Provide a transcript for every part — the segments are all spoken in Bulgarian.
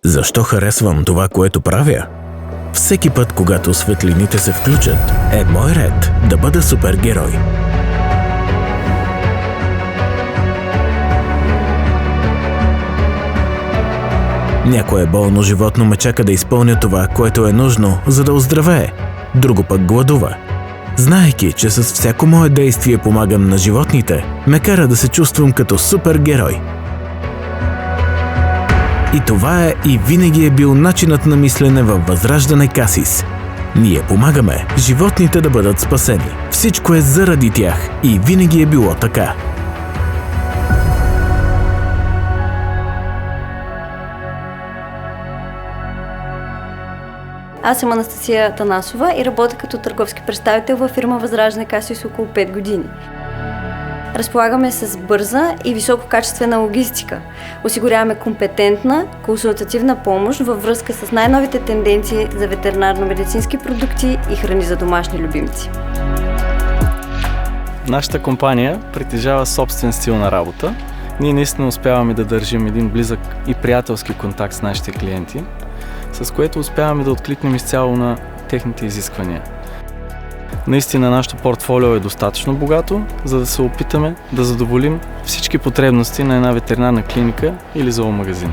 Защо харесвам това, което правя? Всеки път, когато светлините се включат, е мой ред да бъда супергерой. Някое болно животно ме чака да изпълня това, което е нужно, за да оздравее. Друго пък гладува. Знаейки, че с всяко мое действие помагам на животните, ме кара да се чувствам като супергерой. И това е и винаги е бил начинът на мислене във Възраждане Касис. Ние помагаме животните да бъдат спасени. Всичко е заради тях и винаги е било така. Аз съм Анастасия Танасова и работя като търговски представител във фирма Възраждане Касис около 5 години. Разполагаме с бърза и висококачествена логистика. Осигуряваме компетентна консултативна помощ във връзка с най-новите тенденции за ветеринарно-медицински продукти и храни за домашни любимци. Нашата компания притежава собствен стил на работа. Ние наистина успяваме да държим един близък и приятелски контакт с нашите клиенти, с което успяваме да откликнем изцяло на техните изисквания. Наистина нашето портфолио е достатъчно богато, за да се опитаме да задоволим всички потребности на една ветеринарна клиника или зоомагазин.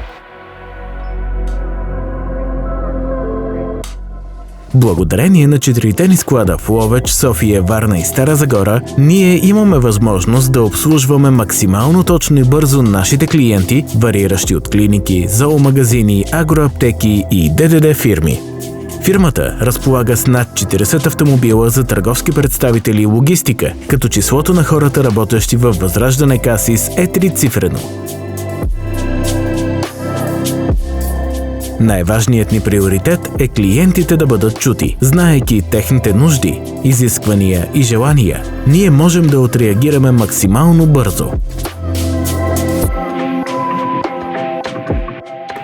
Благодарение на 4-те ни склада в Ловеч, София, Варна и Стара Загора, ние имаме възможност да обслужваме максимално точно и бързо нашите клиенти, вариращи от клиники, зоомагазини, агроаптеки и ДДД фирми. Фирмата разполага с над 40 автомобила за търговски представители и логистика, като числото на хората, работещи във Възраждане Касис, е трицифрено. Най-важният ни приоритет е клиентите да бъдат чути. Знаейки техните нужди, изисквания и желания, ние можем да отреагираме максимално бързо.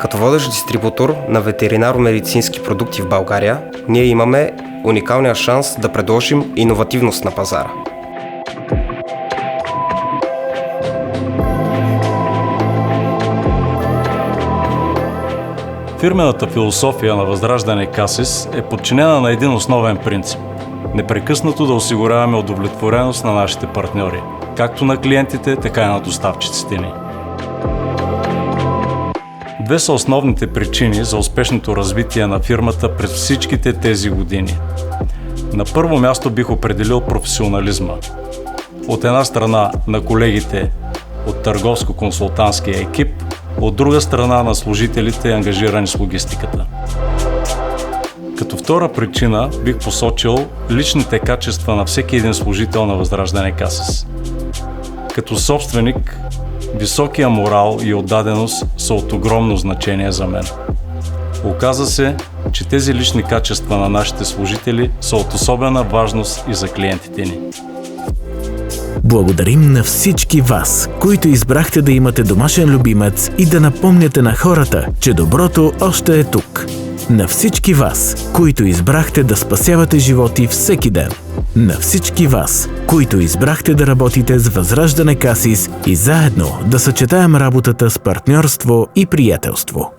Като водещ дистрибутор на ветеринарно-медицински продукти в България, ние имаме уникалния шанс да предложим иновативност на пазара. Фирмената философия на Възраждане Касис е подчинена на един основен принцип – непрекъснато да осигуряваме удовлетвореност на нашите партньори, както на клиентите, така и на доставчиците ни. Две са основните причини за успешното развитие на фирмата през всичките тези години. На първо място бих определил професионализма. От една страна на колегите от търговско-консултантския екип, от друга страна на служителите, ангажирани с логистиката. Като втора причина бих посочил личните качества на всеки един служител на Възраждане Касис. Като собственик, високия морал и отдаденост са от огромно значение за мен. Оказа се, че тези лични качества на нашите служители са от особена важност и за клиентите ни. Благодарим на всички вас, които избрахте да имате домашен любимец и да напомняте на хората, че доброто още е тук. На всички вас, които избрахте да спасявате животи всеки ден. На всички вас, които избрахте да работите с Възраждане Касис и заедно да съчетаем работата с партньорство и приятелство.